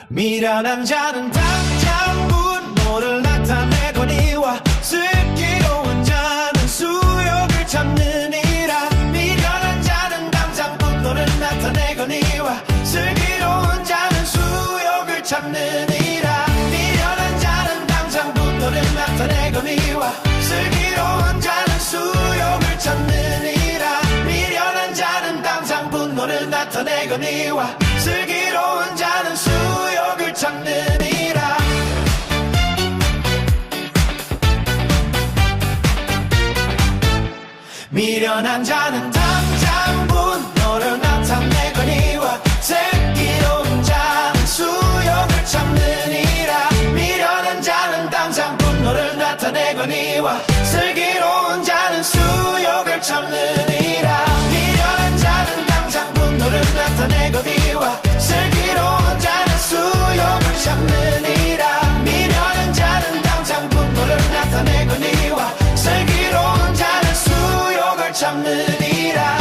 미련한 자는 당장 분노를 나타내거니와 슬기로운 자는 수욕을 참느니라. 미련한 자는 당장 분노를 나타내거니와 슬기로운 자는 수욕을 참느니라. 미련한 자는 당장 분노를 나타내거니와 슬기로운 자는 수욕을 참느니라. 미련한 자는 당장 분노를 나타내거니와 슬기로운 자는 수욕을 참느니라. 미련한 자는 당장 분노를 나타내거니와 슬기로운 자는 수욕을 참느니라. 미련한 자는 당장 분노를 나타내거니와 슬기로운 자는 수욕을 참느니라. 미련한 자는 당장 분노를 나타내거니와 슬기로운 자는 수욕을 참느니라. 미련한 자는 당장 분노를 나타내거니와 슬기로운 자는 수욕을 참느니라.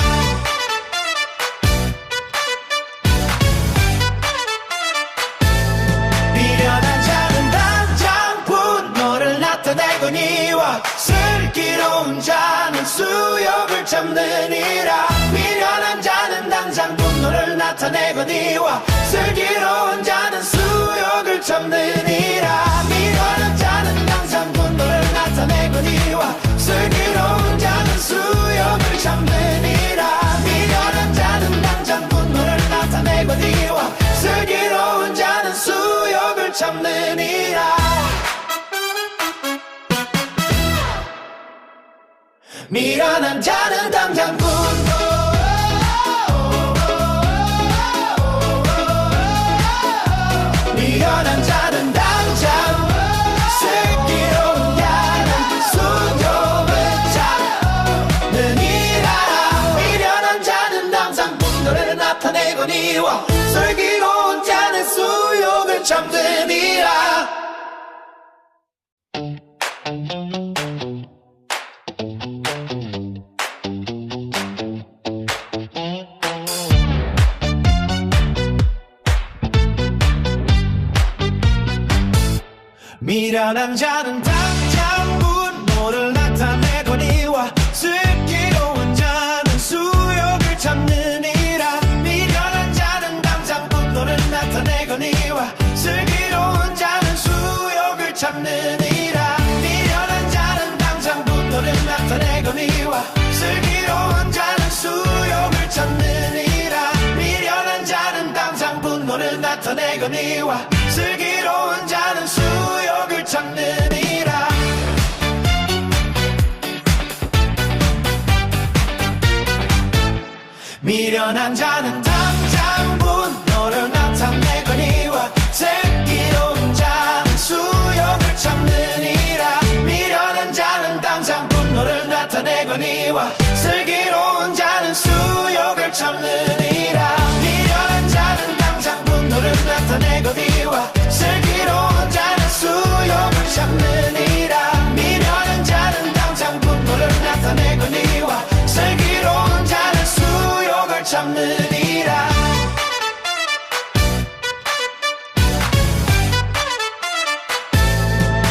미련한 자는 당장 분노를 나타내거니와 슬기로운 자는 수욕을 참느니라. 미련한 자는 당장 분노를 나타내거니와 슬기로운 자는 수욕을 참느니라. 미련한 자는 당장 분노를 나타내거니와 슬기로운 자는 수욕을 참느니라. 미련한 자는 당장 분노를 나타내거니와 슬기로운 자는 수욕을 참느니라. 미련한 자는 당장 미련한 자는 당장 슬기로운 자는 수욕을 참느니라. 미련한 자는 당장 분노를 나타내거니와 슬기로운 자는 수욕을 참느니라. 미련한 자는 당장 분노를 나타내거니와 슬기로운 자는 수욕을 참느니라. 미련한 자는 당장 분노를 나타내거니와 슬기로운 자는 수욕을 참느니라. 미련한 자는 당장 분노를 나타내거니와 슬기로운 자는 수욕을 참느니라. 미련한 자는 당장 분노를 나타내거니와 슬기로운 자는 수욕을 참느니라. 미련한 자는 당장 분노를 나타내거니와 슬기로운 자는 수욕을 참느니라. 미련한 자는 당장 분노를 나타내거니와 슬기로운 자는 수욕을 참느니라. 미련한 자는 당장 분노를 나타내거니와 슬기로운 자는 수욕을 참느니라. 미련한 자는 당장 분노를 나타내거니와 슬기로운 자는 수욕을 참느니라.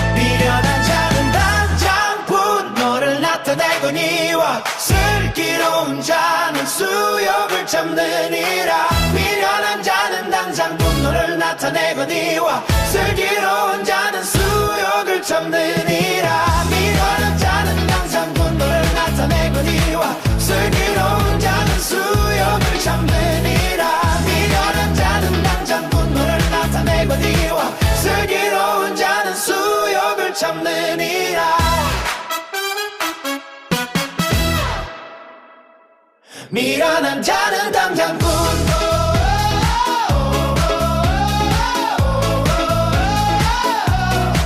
미련한 자는 당장 분노를 나타내거니와 슬기로운 자는 수욕을 참느니라. 미련한 자는 당장 분노를 나타내거니와 슬기로운 자는 수욕을 참느니라. 미련한 자는 당장 분노를 나타내거니와 슬기로운 자는 수욕을 참느니라. 미련한 자는 당장 분노를 나타내거니와 슬기로운 자는 수욕을 참느니라. 미련한 자는 당장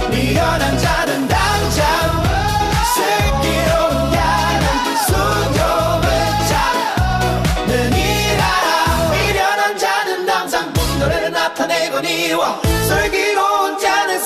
미련한 자는 당장 슬기로운 자는 수욕을 참느니라. 미련한 자는 당장 분노를 나타내거니와 슬기로운 자는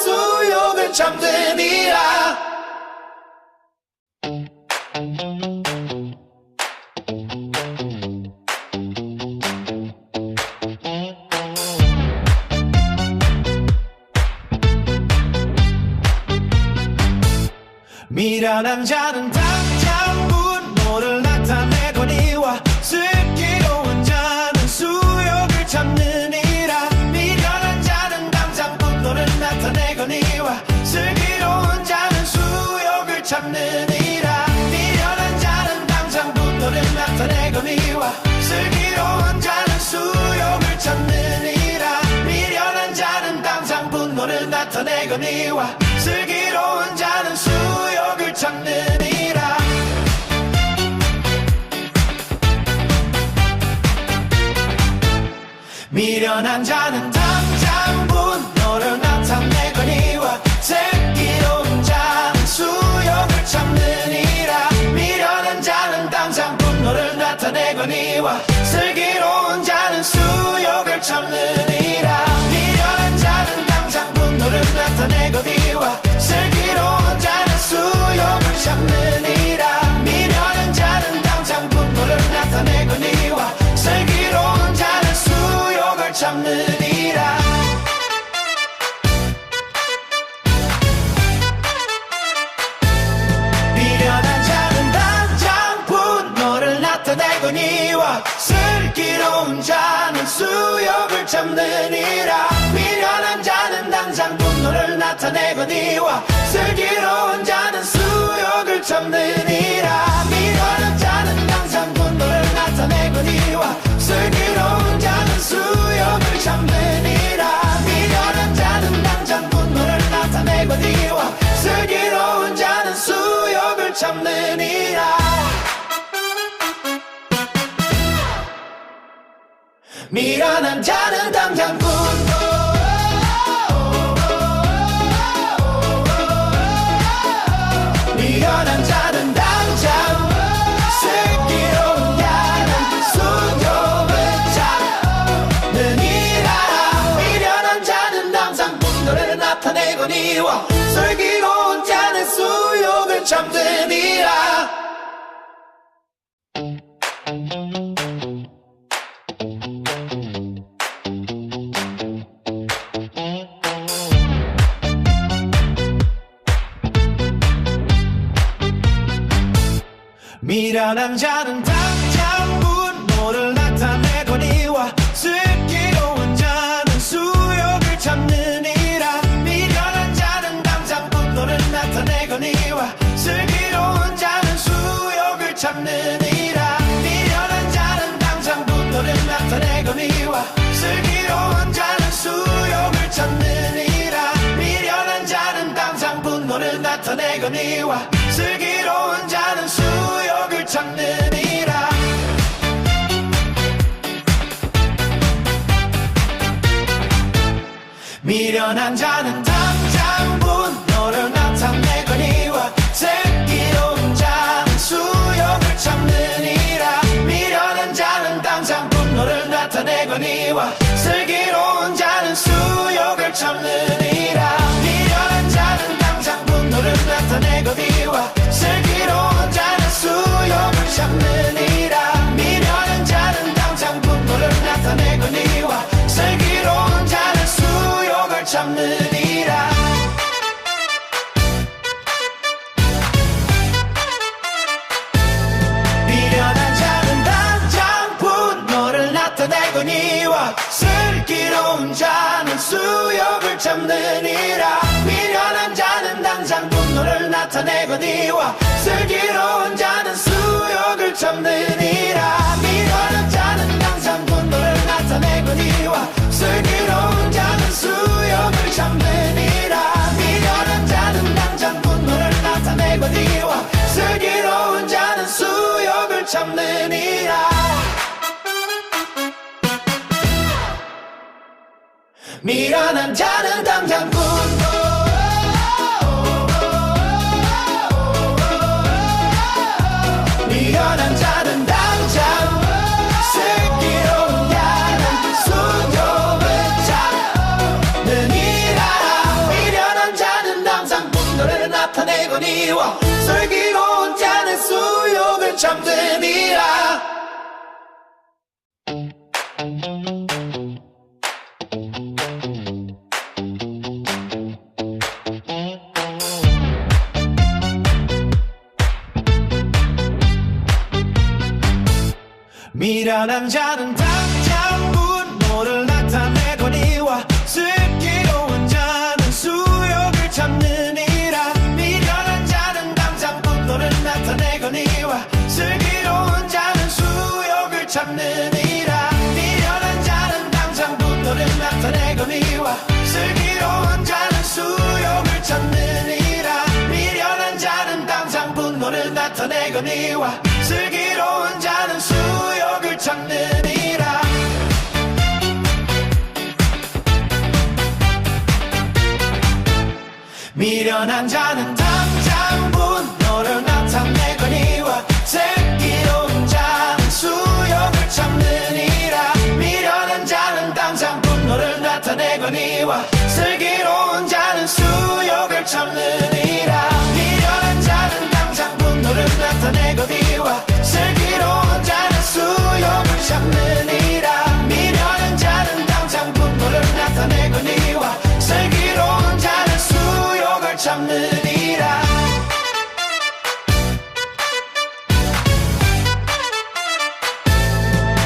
미련한 자는 당장 분노를 나타내거니와 슬기로운 자는 수욕을 참느니라. 미련한 자는 당장 분노를 나타내거니와 슬기로운 자는 수욕을 참느니라. 미련한 자는 당장 분노를 나타내거니와 슬기로운 자는 수욕을 참느니라. 미련한 자는 당장 분노를 나타내거니와 슬기로운 자는 수욕을 참느니라. 미련한 자는 당장 분노를 나타내거니와 슬기로운 자는 수욕을 참느니라. 미련한 자는 당장 분노를 나타내거니와 슬기로운 자는 수욕을 참느니라. 미련한 자는 당장 분노를 나타내거니와 슬기로운 자는 수욕을 참느니라. 미련한 자는 당장 분노를 나타내거니와 슬기로운 자는 수욕을 참느니라. 미련한 자는 당장 분노를 나타내거니와 슬기로운 자는 수욕을 참느니라. 미련한 자는 당장 분노를 나타내거니와 슬기로운 자는 수욕을 참느니라. 미련한 자는 당장 분노를 나타내거니와 슬기로운 자는 수욕을 참느니라. 미련한 자는 당장 분노를 나타내거니와 슬기로운 자는 수욕을 참느니라. 미련한 자는 당장 미련한 자는 당장 슬기로운 자는 수욕을 참느니라. 미련한 자는 당장 분노를 나타내거니와 슬기로운 자는 수욕을 참느니라. 미련한 자는 당장 분노를 나타내거니와 슬기로운 자는 수욕을 참느니라. 미련한 자는 당장 분노를 나타내거니와 슬기로운 자는 수욕을 참느니라. 미련한 자는 당장 분노를 나타내거니와 슬기로운 자는 수욕을 참느니라. 미련한 자는 당장 분노를 나타내거니와 슬기로운 자는 수욕을 참느니라. 미련한 자는 당장 분노를 나타내거니와 슬기로운 자는 수욕을 참느니라. 미련한 자는 당장 분노를 나타내거니와 슬기로운 자는 수욕을 참느니라. 미련한 자는 당장 분노를 나타내거니와 슬기로운 자는 수욕을 참느니라. 미련한 자는 당장 분노를 나타내거니와 슬기로운 자는 수욕을 참느니라. 미련한 자는 당장 분노를 나타내거니와 슬기로운 자는 수욕을 참느니라. 미련한 자는 당장 분노를 나타내거니와 슬기로운 자는 수욕을 참느니라. 미련한 자는 당장 분노를 나타내거니와 슬기로운 자는 수욕을 참느니라. 미련한 자는 당장 분노를 나타내거니와 슬기로운 자는 수욕을 참느니라. 미련한 자는 당장 미련한 자는 당장 슬기로운 자는 수욕을 참느니라. 미련한 자는 당장 분노를 나타내거니와 슬기로운 자는 수 참느니라. 미련한 자는 당장 분노를 나타내거니와 슬기로운 자는 수욕을 참느니라. 미련한 자는 당장 분노를 나타내거니와 슬기로운 자는 수욕을 참느니라. 미련한 자는 당장 분노를 나타내거니와 슬기로운 자는 수욕을 참느니라. 미련한 자는 당장 분노를 나타내거니와 슬기로운 자는 수욕을 참느니라. 미련한 자는 당장 분노를 나타내거니와 슬기로운 자는 수욕을 참느니라. 미련한 자는 당장 분노를 나타내거니와 슬기로운 자는 수욕을 참느니라. 미련한 자는 당장 분노를 나타내거니와 슬기로운 자는 수욕을 참느니라. 미련한 자는 당장 분노를 나타내거니와 슬기로운 자는 수욕을 참느니라.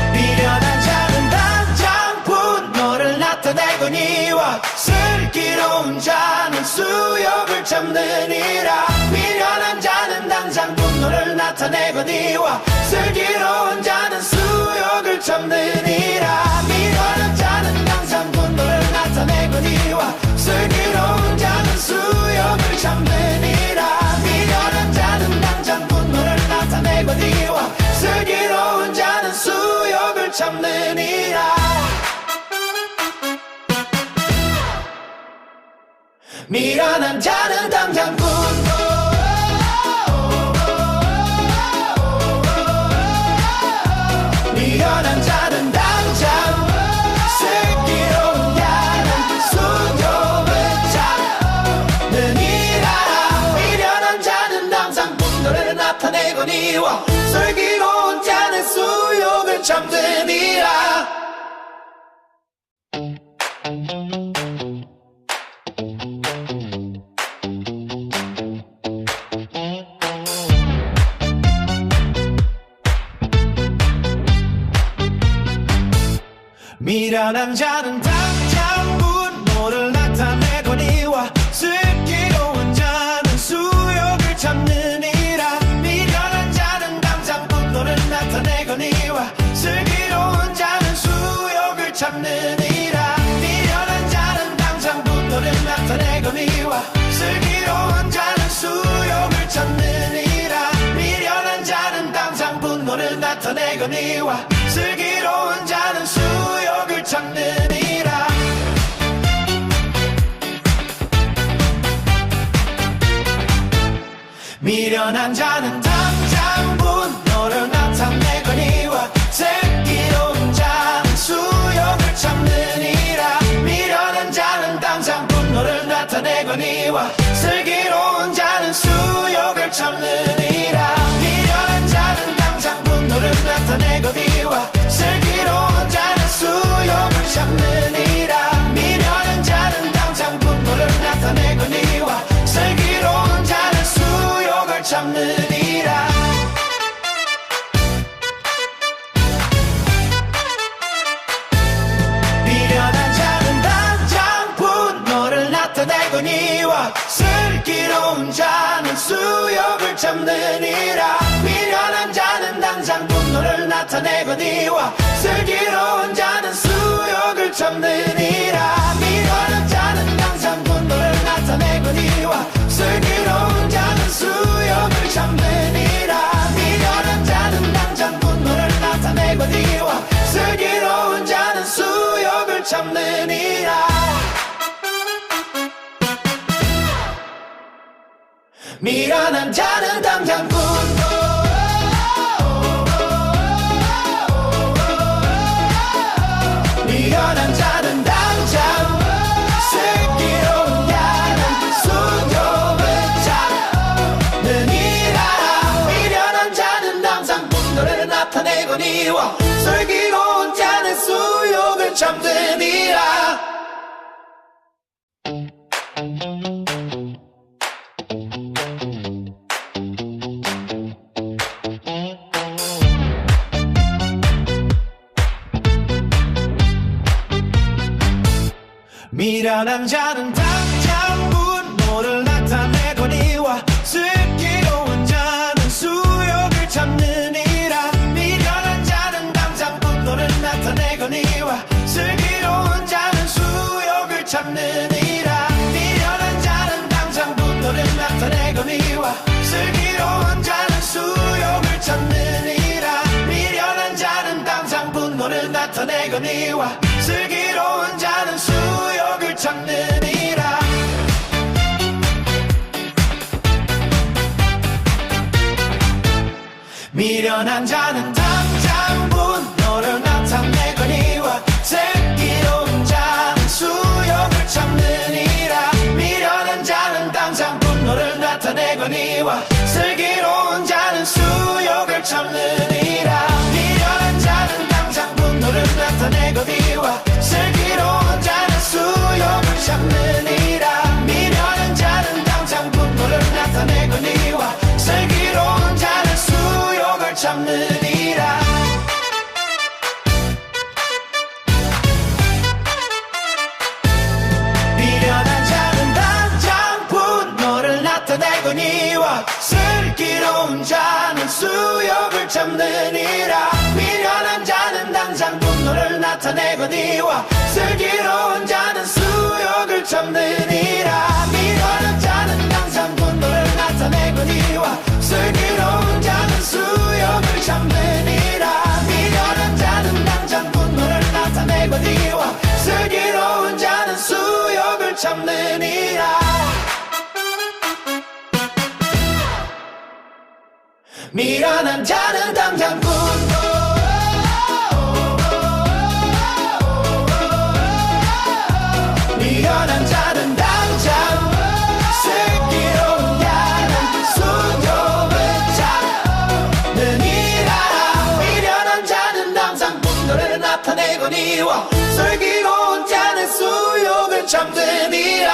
미련한 자는 당장 분노를 나타내거니와 슬기로운 자는 수욕을 참느니라. 미련한 자는 당장 분노를 나타내거니와 슬기로운 자는 수욕을 참느니라. 미련한 자는 당장 분노를 나타내거니와 슬기로운 자는 수욕을 참느니라. 미련한 자는 당장 분노를 나타내거니와 슬기로운 자는 수욕을 참느니라. 미련한 자는 당장 분노 미련한 자는 당장 슬기로운 자는 수욕을 참느니라. 미련한 자는 당장 분노를 나타내거니와 슬기로운 자는 수욕을 참느니라. 미련한 자는 당장 분노를 나타내거니와 슬기로운 자는 수욕을 참느니라. 미련한 자는 당장 분노를 나타내거니와 슬기로운 자는 수욕을 참느니라. 미련한 자는 당장 분노를 나타내거니와 슬기로운 자는 수욕을 참느니라. 미련한 자는 당장 분노를 나타내거니와 슬기로운 자는 수욕을 참느니라. 미련한 자는 당장 분노를 나타내거니와 슬기로운 자는 수욕을 참느니라. 미련한 자는 당장 분노를 나타내거니와 슬기로운 자는 수욕을 참느니라. 미련한 자는 당장 분노를 나타내거니와 슬기로운 자는 수욕을 참느니라. 미련한 자는 당장 분노를 나타내거니와 슬기로운 자는 수욕을 참느니라. 미련한 자는 당장 분노를 나타내거니와 슬기로운 자는 수욕을 참느니라. 미련한 자는 당장 분노를 나타내거니와 슬기로운 자는 수욕을 참느니라. 미련한 자는 당장 분노를 나타내거니와 슬기로운 자는 수욕을 참느니라. 미련한 자는 당장 분노를 나타내거니와 슬기로운 자는 수욕을 참느니라. 미련한 자는 당장 분노 미련한 자는 당장 슬기로운 자는 수욕을 참느니라. 미련한 자는 당장 내거니와 슬기로운 자는 수욕을 참느니라. 미련한 자는 당장 분노를 나타내거니와 슬기로운 자는 수욕을 참느니라. 미련한 자는 당장 분노를 나타내거니와 슬기로운 자는 수욕을 참느니라. 미련한 자는 당장 분노를 나타내거니와 슬기로운 자는 수욕을 참느니라. 미련한 자는 당장 분노를 나타내거니와 슬기로운 자는 수욕을 참느니라. 미련한 자는 당장 분노를 나타내거니와 슬기로운 자는 수욕을 참느니라. 미련한 자는 당장 분노를 나타내거니와 슬기로운 자는 수욕을 참느니라. 미련한 자는 당장 분노를 나타내거니와 슬기로운 자는 수욕을 참느니라. 미련한 자는 당장 분노를 나타내거니와 슬기로운 자는 수욕을 참느니라. 미련한 자는 당장 분노를 나타내거니와 슬기로운 자는 수욕을 참느니라. 미련한 자는 당장 분노를 나타내거니와 슬기로운 자는 수욕을 참느니라. 미련한 자는 당장 분노를 나타내거니와 슬기로운 자는 수욕을 참느니라. 미련한 자는 당장 분노를 나타내거니와 슬기로운 자는 수욕을 참느니라. 미련한 자는 당장 분노 미련한 자는 당장 슬기로운 자는 수욕을 참느니라. 미련한 자는 당장 분노를 나타내거니와 슬기로운 자는 수욕을 참느니라.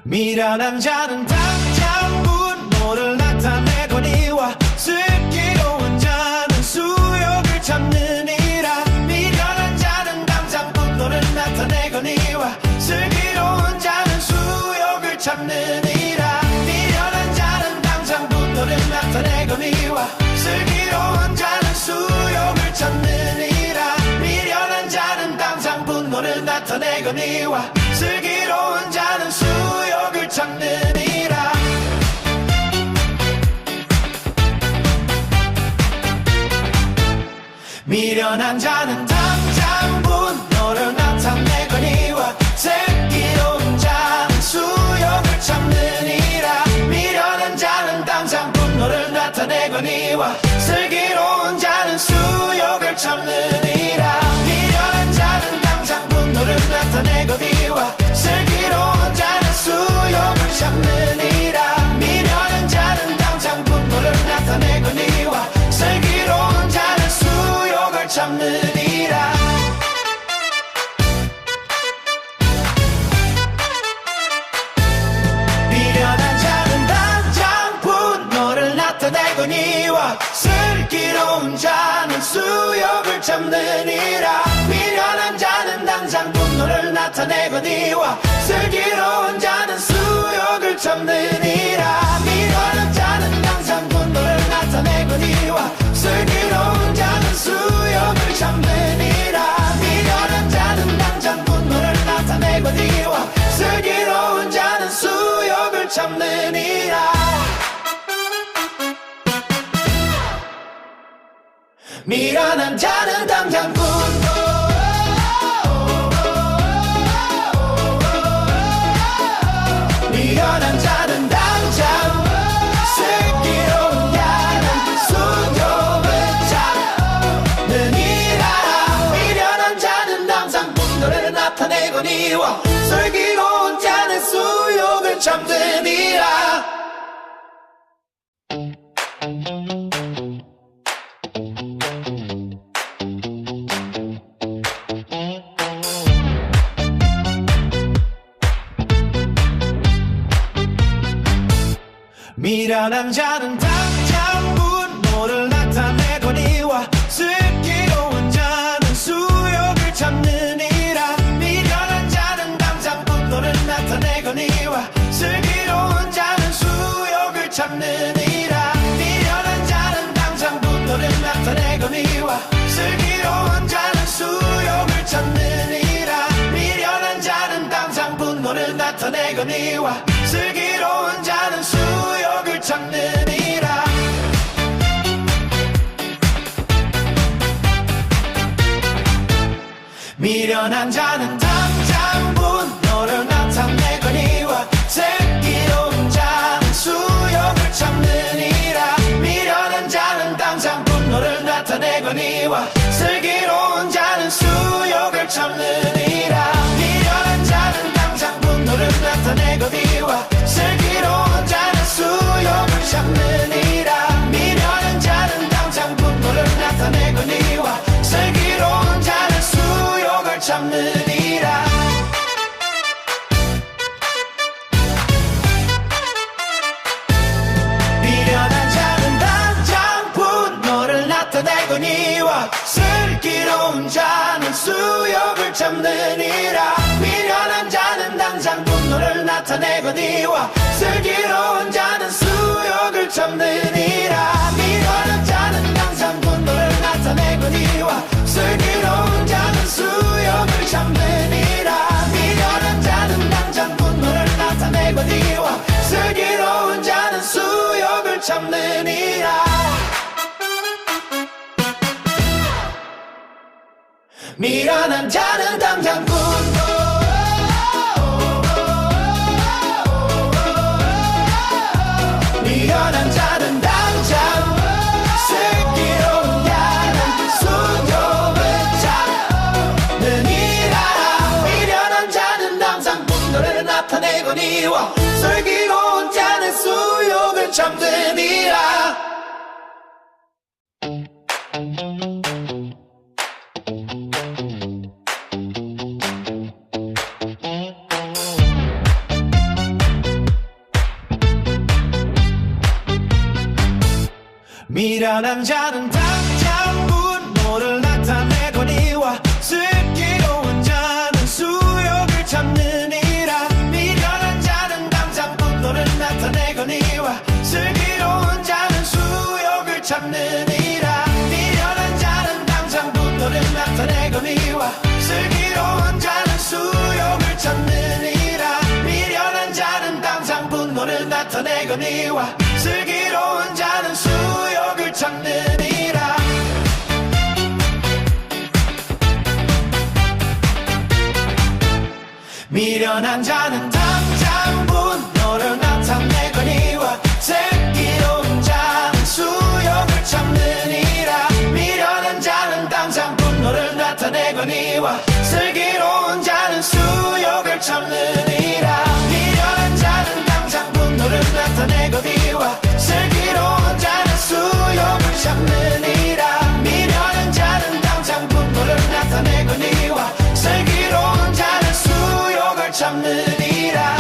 미련한 자는 당장 분노를 나타내거니와 슬기로운 자는 수욕을 참느니라. 미련한 자는 당장 분노를 나타내거니와 슬기로운 자는 수욕을 참느니라. 미련한 자는 당장 분노를 나타내거니와 슬기로운 자는 수욕을 참느니라. 미련한 자는 당장 분노를 나타내거니와 슬기로운 자는 수욕을 참느니라. 미련한 자는 당장 분노를 나타내거니와 슬기로운 자는 수욕을 참느니라. 미련한 자는 당장 분노를 나타내거니와 슬기로운 자는 수욕을 참느니라. 미련한 자는 당장 분노를 나타내거니와 슬기로운 자는 수욕을 참느니라. 미련한 자는 당장 분노를 나타내거니와 슬기로운 자는 수욕을 참느니라. 미련한 자는 당장 분노를 나타내거니와 슬기로운 자는 수욕을 참느니라. 미련한 자는 당장 분노를 나타내거니와 슬기로운 자는 수욕을 참느니라. 미련한 자는 당장 분노를 나타내거니와 슬기로운 자는 수욕을 참느니라. 미련한 자는 당장 분노를 나타내거니와 슬기로운 자는 수욕을 참느니라. 미련한 자는 당장 분노 미련한 자는 당장 슬기로운 자는 수욕을 참느니라. 이와 슬기로운 자는 수욕을 참느니라. 미련한 자는 당장 분노를 나타내거니와 슬기로운 자는 수욕을 참느니라. 미련한 자는 당장 분노를 나타내거니와 슬기로운 자는 수욕을 참느니라. 미련한 자는 당장 분노를 나타내거니와 슬기로운 자는 수욕을 참느니라. 미련한 자는 당장 분노를 나타내거니와 슬기로운 자는 수욕을 참느니라. 미련한 자는 당장 분노를 나타내거니와 슬기로운 자는 수욕을 참느니라. 미련한 자는 당장 분노를 나타내거니와 슬기로운 자는 수욕을 참느니라. 미련한 자는 당장 분노를 나타내거니와 슬기로운 자는 수욕을 참느니라. 미련한 자는 당장 분노를 나타내거니와 슬기로운 자는 수욕을 참느니라. 미련한 자는 당장 분노를 나타내거니와 슬기로운 자는 수욕을 참느니라. 미련한 자는 당장 분노를 나타내거니와 슬기로운 자는 수욕을 참느니라. 미련한 자는 당장 분노를 나타내거니와 슬기로운 자는 수욕을 참느니라. 미련한 자는 당장 분노를 나타내거니와 슬기로운 자는 수욕을 참느니라. 미련한 자는 당장 미련한 자는 당장 슬기로운 자는 수욕을 참느니라. 미련한 자는 당장 분노를 나타내거니와 슬기로운 자는 수욕을 참느니라. 미련한 자는 당장 분노를 나타내거니와 슬기로운 자는 수욕을 참느니라. 미련한 자는 당장 분노를 나타내거니와 슬기로운 자는 수욕을 참느니라. 미련한 자는 당장 분노를 나타내거니와 슬기로운 자는 수욕을 참느니라. 미련한 자는 당장 분노를 나타내거니와 슬기로운 자는 수욕을 참느니라. 미련한 자는 당장 분노를 나타내거니와 슬기로운 자는 수욕을 참느니라. 미련한 자는 당장 분노를 나타내거니와 슬기로운 자는 수욕을 참느니라. 미련한 자는 당장 분노를 나타내거니와 슬기로운 자는 수욕을 참느니라. 미련한 자는 당장 분노를 나타내거니와 슬기로운 자는 수욕을 참느니라.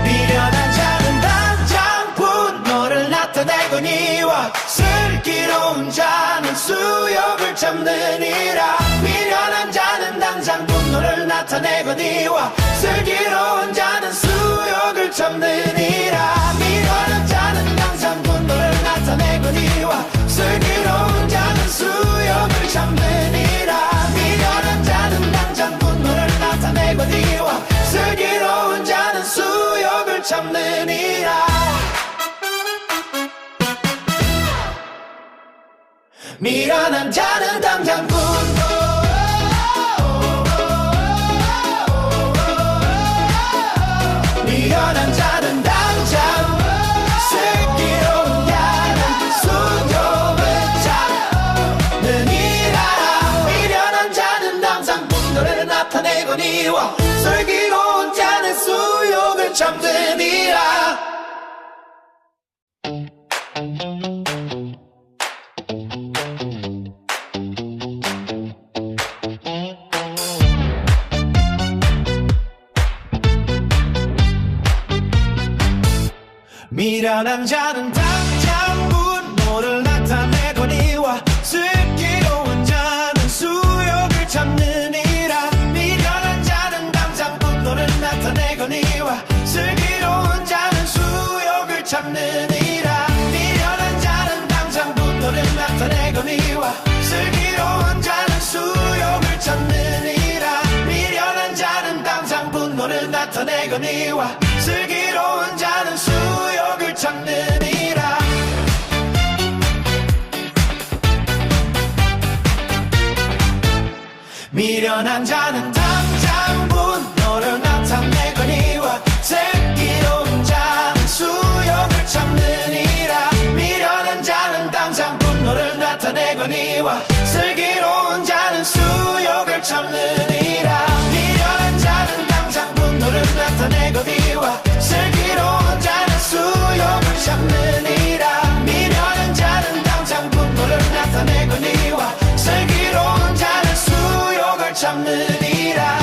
미련한 자는 당장 분노를 나타내거니와 슬기로운 자는 수욕을 참느니라. 미련한 자는 당장 분노를 나타내거니와 슬기로운 자는 수욕을 참느니라. 미련한 자는 당장 분노를 나타내거니와 슬기로운 자는 수욕을 참느니라. 미련한 자는 당장 분노를 나타내거니와 슬기로운 자는 수욕을 참느니라. 미련한 자는 당장 미련한 자는 당장 슬기로운 자는 수욕을 참느니라. 내거니와 슬기로운 자는 수욕을 잠드니라. 미련한 자는 당장 분노를 나타내거니와 슬기로운 자는 수욕을 참느니라. 미련한 자는 당장 분노를 나타내거니와 슬기로운 자는 수욕을 참느니라. 미련한 자는 당장 분노를 나타내거니와 슬기로운 자는 수욕을 참느니라. 미련한 자는 당장 분노를 나타내거니와 슬기로운 자는 수욕을 참느니라. 미련한 자는 당장 분노를 나타내거니와 슬기로운 자는 수욕을 참느니라. 미련한 자는 당장 분노를 나타내거니와 슬기로운 자는 수욕을 참느니라. 미련한 자는 당장 분노를 나타내거니와 슬기로운 자는 수욕을 참느니라. 미련한 자는 당장 분노를 나타내거니와 슬기로운 자는 수욕을 참느니라.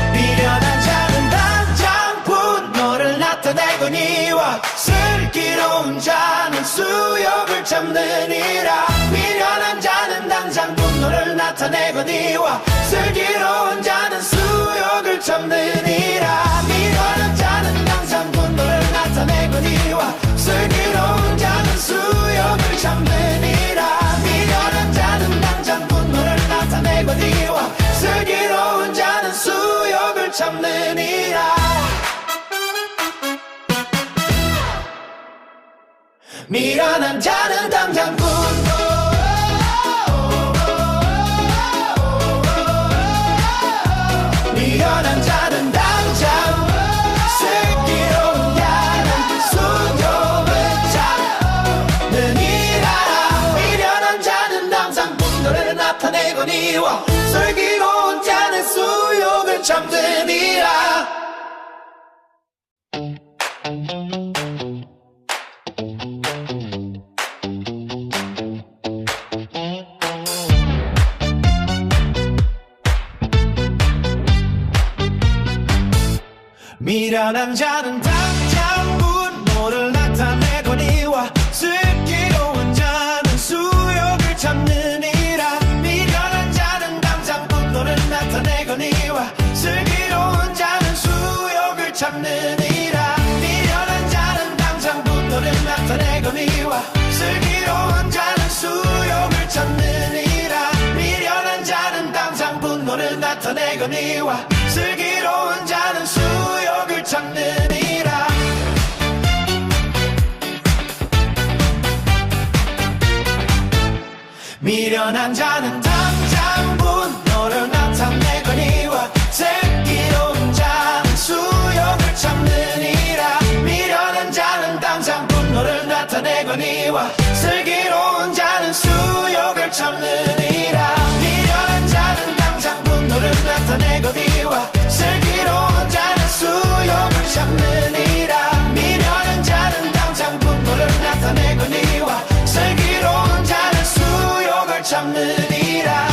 미련한 자는 당장 분노를 나타내거니와 슬기로운 자는 수욕을 참느니라. 미련한 자는 당장 분노를 나타내거니와 슬기로운 자는 수욕을 참느니라. 미련한 자는 당장 분노를 나타내거니와 슬기로운 자는 수욕을 참느니라. 미련한 자는 당장 분노를 나타내거니와 슬기로운 자는 수욕을 참느니라. 미련한 자는 당장 분노 미련한 자는 당장 슬기로운 자는 수욕을 참느니라. 미련한 자는 당장 분노를 나타내거니와 슬기로운 자는 수욕을 참느니라. 미련한 자는 당장 분노를 나타내거니와 슬기로운 자는 수욕을 참느니라. 미련한 자는 당장 분노를 나타내거니와 슬기로운 자는 수욕을 참느니라. 미련한 자는 당장 분노를 나타내거니와 슬기로운 자는 수욕을 참느니라. 미련한 자는 당장 분노를 나타내거니와 슬기로운 자는 수욕을 참느니라. 미련한 자는 당장 분노를 나타내거니와 슬기로운 자는 수욕을 참느니라. 미련한 자는 당장 분노를 나타내거니와 슬기로운 자는 수욕을 참느니라. 미련한 자는 당장 분노를 나타내거니와 슬기로운 자는 수욕을 참느니라. 미련한 자는 당장 분노를 나타내거니와 슬기로운 자는 수욕을 참느니라.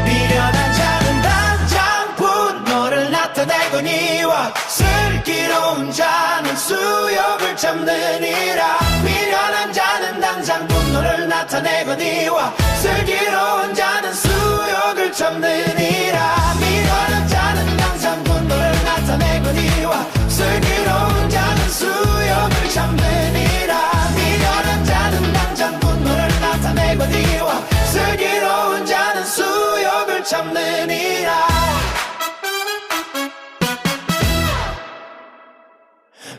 미련한 자는 당장 분노를 나타내거니와 슬기로운 자는 수욕을 참느니라. 미련한 자는 당장 분노를 나타내거니와 슬기로운 자는 수욕을 참느니라. 미련한 자는 당장 분노를 나타내거니와 슬기로운 자는 수욕을 참느니라. 미련한 자는 당장 분노를 나타내거니와 슬기로운 자는 수욕을 참느니라.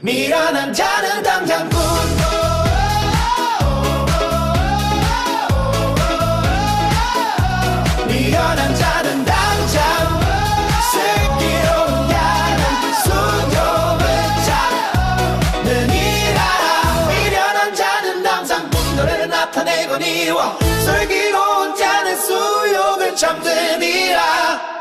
미련한 자는 당장 분노 미련한 자는 당장 슬기로운 자는 수욕을 오늘은 나타내거니와 슬기로운 자는 수욕을 잠드니라